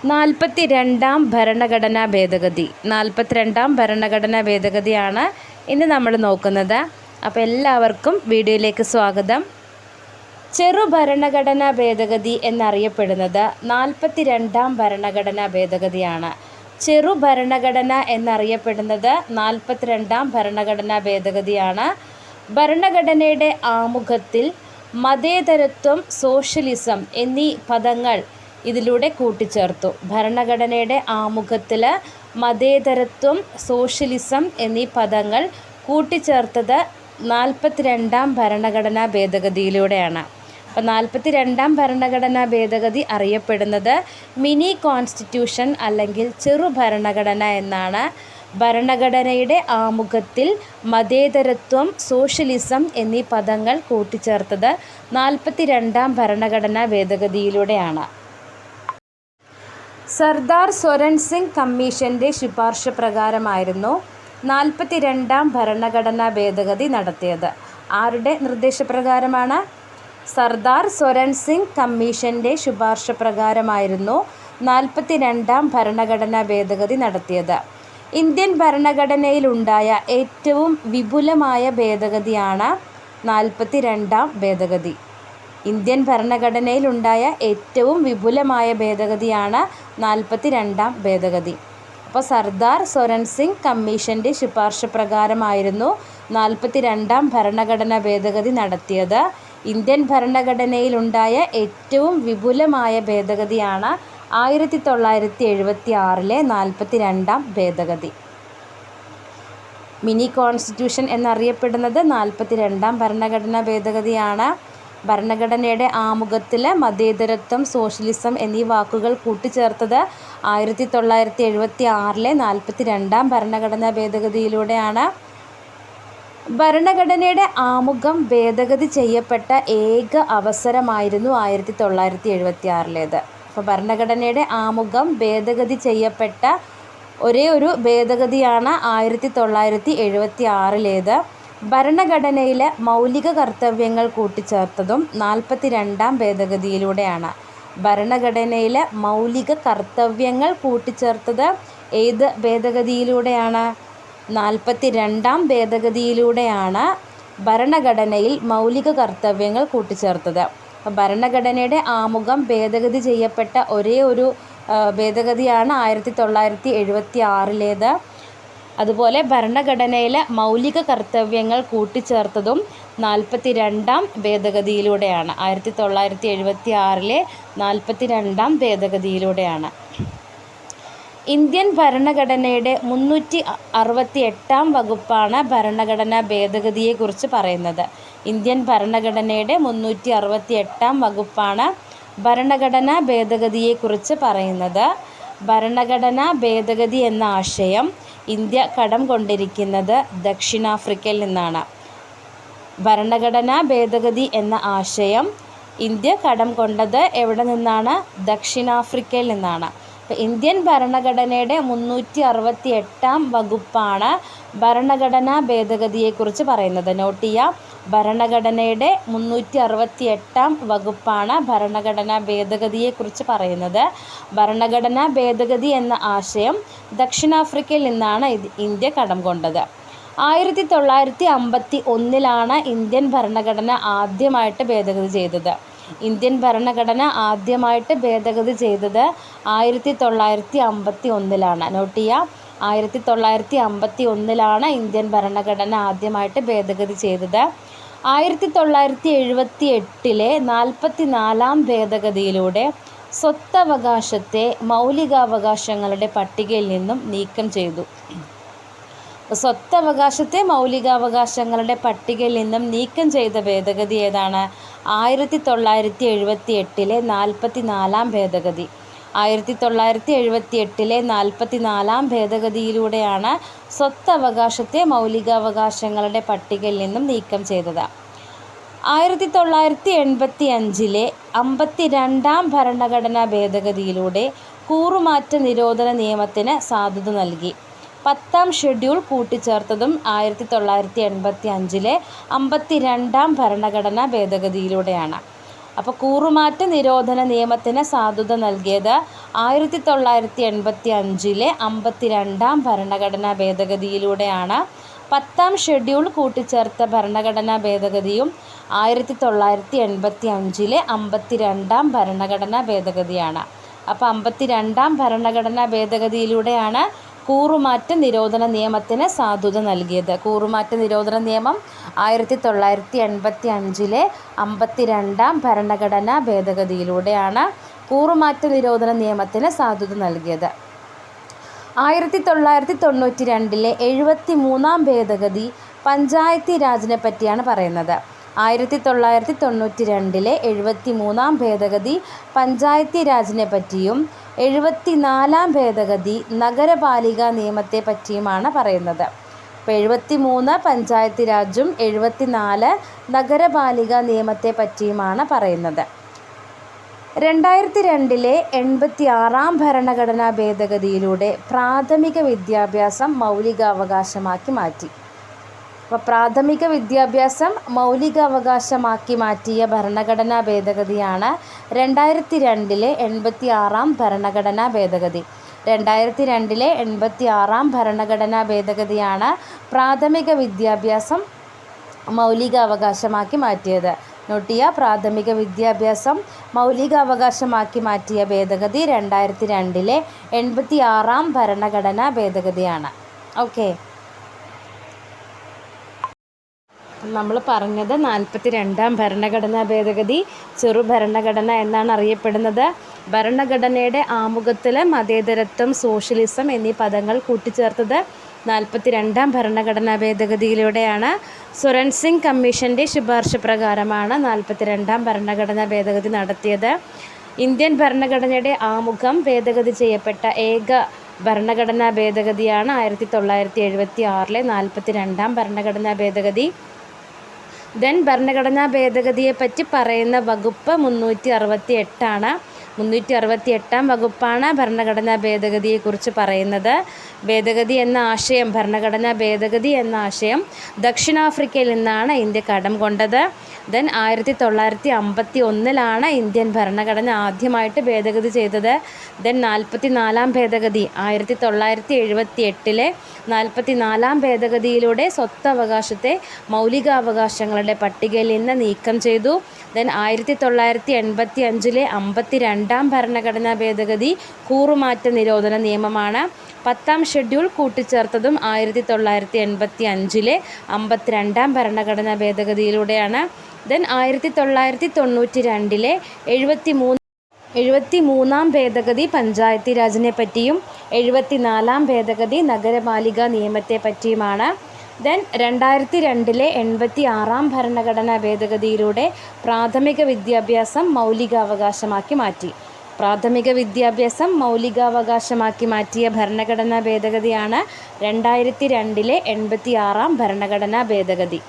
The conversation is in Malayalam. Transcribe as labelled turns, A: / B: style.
A: 42ാം ഭരണഘടനാ ഭേദഗതി. 42ാം ഭരണഘടനാ ഭേദഗതിയാണ് ഇന്ന് നമ്മൾ നോക്കുന്നത്. അപ്പോൾ എല്ലാവർക്കും വീഡിയോയിലേക്ക് സ്വാഗതം. ചെറു ഭരണഘടനാ ഭേദഗതി എന്നറിയപ്പെടുന്നത് 42ാം ഭരണഘടനാ ഭേദഗതിയാണ്. ചെറു ഭരണഘടന എന്നറിയപ്പെടുന്നത് 42ാം ഭരണഘടനാ ഭേദഗതിയാണ്. ഭരണഘടനയുടെ ആമുഖത്തിൽ മതേതരത്വം, സോഷ്യലിസം എന്നീ പദങ്ങൾ ഇതിലൂടെ കൂട്ടിച്ചേർത്തു. ഭരണഘടനയുടെ ആമുഖത്തിൽ മതേതരത്വം, സോഷ്യലിസം എന്നീ പദങ്ങൾ കൂട്ടിച്ചേർത്തത് 42ാം ഭരണഘടനാ ഭേദഗതിയിലൂടെയാണ്. അപ്പോൾ 42ാം ഭരണഘടനാ ഭേദഗതി അറിയപ്പെടുന്നത് മിനി കോൺസ്റ്റിറ്റ്യൂഷൻ അല്ലെങ്കിൽ ചെറു ഭരണഘടന എന്നാണ്. ഭരണഘടനയുടെ ആമുഖത്തിൽ മതേതരത്വം, സോഷ്യലിസം എന്നീ പദങ്ങൾ കൂട്ടിച്ചേർത്തത് 42ാം ഭരണഘടനാ ഭേദഗതിയിലൂടെയാണ്. സർദാർ സ്വരൺ സിംഗ് കമ്മീഷൻ്റെ ശുപാർശ പ്രകാരമായിരുന്നു 42ാം ഭരണഘടനാ ഭേദഗതി നടത്തിയത്. ആരുടെ നിർദ്ദേശപ്രകാരമാണ്? സർദാർ സ്വരൺ സിംഗ് കമ്മീഷൻ്റെ ശുപാർശ പ്രകാരമായിരുന്നു 42ാം ഭരണഘടനാ ഭേദഗതി നടത്തിയത്. ഇന്ത്യൻ ഭരണഘടനയിലുണ്ടായ ഏറ്റവും വിപുലമായ ഭേദഗതിയാണ് 42ാം ഭേദഗതി. ഇന്ത്യൻ ഭരണഘടനയിലുണ്ടായ ഏറ്റവും വിപുലമായ ഭേദഗതിയാണ് 42ാം ഭേദഗതി. അപ്പോൾ സർദാർ സ്വരൺ സിംഗ് കമ്മീഷൻ്റെ ശുപാർശ പ്രകാരമായിരുന്നു 42ാം ഭരണഘടനാ ഭേദഗതി നടത്തിയത്. ഇന്ത്യൻ ഭരണഘടനയിലുണ്ടായ ഏറ്റവും വിപുലമായ ഭേദഗതിയാണ് 1976 42ാം ഭേദഗതി. മിനി കോൺസ്റ്റിറ്റ്യൂഷൻ എന്നറിയപ്പെടുന്നത് 42ാം ഭരണഘടനാ ഭേദഗതിയാണ്. ഭരണഘടനയുടെ ആമുഖത്തിൽ മതേതരത്വം, സോഷ്യലിസം എന്നീ വാക്കുകൾ കൂട്ടിച്ചേർത്തത് 1976 42ാം ഭരണഘടനാ ഭേദഗതിയിലൂടെയാണ്. ഭരണഘടനയുടെ ആമുഖം ഭേദഗതി ചെയ്യപ്പെട്ട ഏക അവസരമായിരുന്നു 1976. അപ്പോൾ ഭരണഘടനയുടെ ആമുഖം ഭേദഗതി ചെയ്യപ്പെട്ട ഒരേ ഒരു ഭേദഗതിയാണ് 1976. ഭരണഘടനയിലെ മൗലിക കർത്തവ്യങ്ങൾ കൂട്ടിച്ചേർത്തതും 42ാം ഭേദഗതിയിലൂടെയാണ്. ഭരണഘടനയിലെ മൗലിക കർത്തവ്യങ്ങൾ കൂട്ടിച്ചേർത്തത് ഏത് ഭേദഗതിയിലൂടെയാണ്? 42ാം ഭേദഗതിയിലൂടെയാണ് ഭരണഘടനയിൽ മൗലിക കർത്തവ്യങ്ങൾ കൂട്ടിച്ചേർത്തത്. ഭരണഘടനയുടെ ആമുഖം ഭേദഗതി ചെയ്യപ്പെട്ട ഒരേ ഒരു ഭേദഗതിയാണ് 1976. അതുപോലെ ഭരണഘടനയിലെ മൗലിക കർത്തവ്യങ്ങൾ കൂട്ടിച്ചേർത്തതും 42ാം ഭേദഗതിയിലൂടെയാണ്. 1976 42ാം ഭേദഗതിയിലൂടെയാണ്. ഇന്ത്യൻ ഭരണഘടനയുടെ 368ാം വകുപ്പാണ് ഭരണഘടനാ ഭേദഗതിയെക്കുറിച്ച് പറയുന്നത്. ഇന്ത്യൻ ഭരണഘടനയുടെ 368ാം വകുപ്പാണ് ഭരണഘടനാ ഭേദഗതിയെക്കുറിച്ച് പറയുന്നത്. ഭരണഘടനാ ഭേദഗതി എന്ന ആശയം ഇന്ത്യ കടം കൊണ്ടിരിക്കുന്നത് ദക്ഷിണാഫ്രിക്കയിൽ നിന്നാണ്. ഭരണഘടനാ ഭേദഗതി എന്ന ആശയം ഇന്ത്യ കടം കൊണ്ടത് എവിടെ നിന്നാണ്? ദക്ഷിണാഫ്രിക്കയിൽ നിന്നാണ്. അപ്പോൾ ഇന്ത്യൻ ഭരണഘടനയുടെ 368ാം വകുപ്പാണ് ഭരണഘടനാ ഭേദഗതിയെക്കുറിച്ച് പറയുന്നത്. നോട്ട് ചെയ്യുക, ഭരണഘടനയുടെ 368ാം വകുപ്പാണ് ഭരണഘടനാ ഭേദഗതിയെക്കുറിച്ച് പറയുന്നത്. ഭരണഘടനാ ഭേദഗതി എന്ന ആശയം ദക്ഷിണാഫ്രിക്കയിൽ നിന്നാണ് ഇന്ത്യ കടം കൊണ്ടത്. 1951 ഇന്ത്യൻ ഭരണഘടന ആദ്യമായിട്ട് ഭേദഗതി ചെയ്തത്. ഇന്ത്യൻ ഭരണഘടന ആദ്യമായിട്ട് ഭേദഗതി ചെയ്തത് 1951. നോട്ട് ചെയ്യുക, 1951 ഇന്ത്യൻ ഭരണഘടന ആദ്യമായിട്ട് ഭേദഗതി ചെയ്തത്. 1978 44ാം ഭേദഗതിയിലൂടെ സ്വത്തവകാശത്തെ മൗലികാവകാശങ്ങളുടെ പട്ടികയിൽ നിന്നും നീക്കം ചെയ്തു. സ്വത്തവകാശത്തെ മൗലികാവകാശങ്ങളുടെ പട്ടികയിൽ നിന്നും നീക്കം ചെയ്ത ഭേദഗതി ഏതാണ്? 1978 44ാം ഭേദഗതി. 1978 44ാം ഭേദഗതിയിലൂടെയാണ് സ്വത്തവകാശത്തെ മൗലികാവകാശങ്ങളുടെ പട്ടികയിൽ നിന്നും നീക്കം ചെയ്തത്. 1985 52ാം ഭരണഘടനാ ഭേദഗതിയിലൂടെ കൂറുമാറ്റ നിരോധന നിയമത്തിന് സാധുത നൽകി. 10ാം ഷെഡ്യൂൾ കൂട്ടിച്ചേർത്തതും 1985 52ാം ഭരണഘടനാ ഭേദഗതിയിലൂടെയാണ്. അപ്പോൾ കൂറുമാറ്റ നിരോധന നിയമത്തിന് സാധുത നൽകിയത് 1985 52 ഭരണഘടനാ ഭേദഗതിയിലൂടെയാണ്. 10ാം ഷെഡ്യൂൾ കൂട്ടിച്ചേർത്ത ഭരണഘടനാ ഭേദഗതിയും 1985 52 ഭരണഘടനാ ഭേദഗതിയാണ്. അപ്പോൾ 52 ഭരണഘടനാ ഭേദഗതിയിലൂടെയാണ് കൂറുമാറ്റ നിരോധന നിയമത്തിന് സാധുത നൽകിയത്. കൂറുമാറ്റ നിരോധന നിയമം 1985 52 ഭരണഘടനാ ഭേദഗതിയിലൂടെയാണ് കൂറുമാറ്റ നിരോധന നിയമത്തിന് സാധുത നൽകിയത്. 1992 73 ഭേദഗതി പഞ്ചായത്തി രാജിനെ പറ്റിയാണ് പറയുന്നത്. 1992 73 ഭേദഗതി പഞ്ചായത്തി രാജിനെ പറ്റിയും 74 ഭേദഗതി നഗരപാലിക നിയമത്തെ പറ്റിയുമാണ് പറയുന്നത്. അപ്പോൾ 73 പഞ്ചായത്തി രാജും 74 നഗരപാലിക നിയമത്തെ പറ്റിയുമാണ് പറയുന്നത്. 2002 86 ഭരണഘടനാ ഭേദഗതിയിലൂടെ പ്രാഥമിക വിദ്യാഭ്യാസം മൗലികാവകാശമാക്കി മാറ്റി. അപ്പോൾ പ്രാഥമിക വിദ്യാഭ്യാസം മൗലികാവകാശമാക്കി മാറ്റിയ ഭരണഘടനാ ഭേദഗതിയാണ് 2002 86 ഭരണഘടനാ ഭേദഗതി. 2002 86 ഭരണഘടനാ ഭേദഗതിയാണ് പ്രാഥമിക വിദ്യാഭ്യാസം മൗലികാവകാശമാക്കി മാറ്റിയത്. നോട്ട് ചെയ്യുക, പ്രാഥമിക വിദ്യാഭ്യാസം മൗലികാവകാശമാക്കി മാറ്റിയ ഭേദഗതി 2002 86 ഭരണഘടനാ ഭേദഗതിയാണ്. ഓക്കെ, നമ്മൾ പറഞ്ഞത് 42ാം ഭരണഘടനാ ഭേദഗതി ചെറു ഭരണഘടന എന്നാണ് അറിയപ്പെടുന്നത്. ഭരണഘടനയുടെ ആമുഖത്തിൽ മതേതരത്വം, സോഷ്യലിസം എന്നീ പദങ്ങൾ കൂട്ടിച്ചേർത്തത് 42ാം ഭരണഘടനാ ഭേദഗതിയിലൂടെയാണ്. സ്വരൺ സിംഗ് കമ്മീഷൻ്റെ ശുപാർശ പ്രകാരമാണ് 42ാം ഭരണഘടനാ ഭേദഗതി നടത്തിയത്. ഇന്ത്യൻ ഭരണഘടനയുടെ ആമുഖം ഭേദഗതി ചെയ്യപ്പെട്ട ഏക ഭരണഘടനാ ഭേദഗതിയാണ് 1976 42ാം ഭരണഘടനാ ഭേദഗതി. ഭരണഘടനാ ഭേദഗതിയെപ്പറ്റി പറയുന്ന വകുപ്പ് 368 368ാം വകുപ്പാണ് ഭരണഘടനാ ഭേദഗതിയെക്കുറിച്ച് പറയുന്നത്. ഭേദഗതി എന്ന ആശയം, ഭരണഘടനാ ഭേദഗതി എന്ന ആശയം ദക്ഷിണാഫ്രിക്കയിൽ നിന്നാണ് ഇന്ത്യ കടം കൊണ്ടത്. 1951 ഇന്ത്യൻ ഭരണഘടന ആദ്യമായിട്ട് ഭേദഗതി ചെയ്തത്. 44ാം ഭേദഗതി 1978 44ാം ഭേദഗതിയിലൂടെ സ്വത്തവകാശത്തെ മൗലികാവകാശങ്ങളുടെ പട്ടികയിൽ നിന്ന് നീക്കം ചെയ്തു. 1985 52ാം ഭരണഘടനാ ഭേദഗതി കൂറുമാറ്റ നിരോധന നിയമമാണ്. 10ാം ഷെഡ്യൂൾ കൂട്ടിച്ചേർത്തതും 1985 52ാം ഭരണഘടനാ ഭേദഗതിയിലൂടെയാണ്. 1992 73ാം ഭേദഗതി പഞ്ചായത്തി രാജിനെ പറ്റിയും 74ാം ഭേദഗതി നഗരപാലിക നിയമത്തെ പറ്റിയുമാണ്. 2002 86ാം ഭരണഘടനാ ഭേദഗതിയിലൂടെ പ്രാഥമിക വിദ്യാഭ്യാസം മൗലികാവകാശമാക്കി മാറ്റി. പ്രാഥമിക വിദ്യാഭ്യാസം മൗലികാവകാശമാക്കി മാറ്റിയ ഭരണഘടനാ ഭേദഗതിയാണ് 2002 86ാം ഭരണഘടനാ ഭേദഗതി.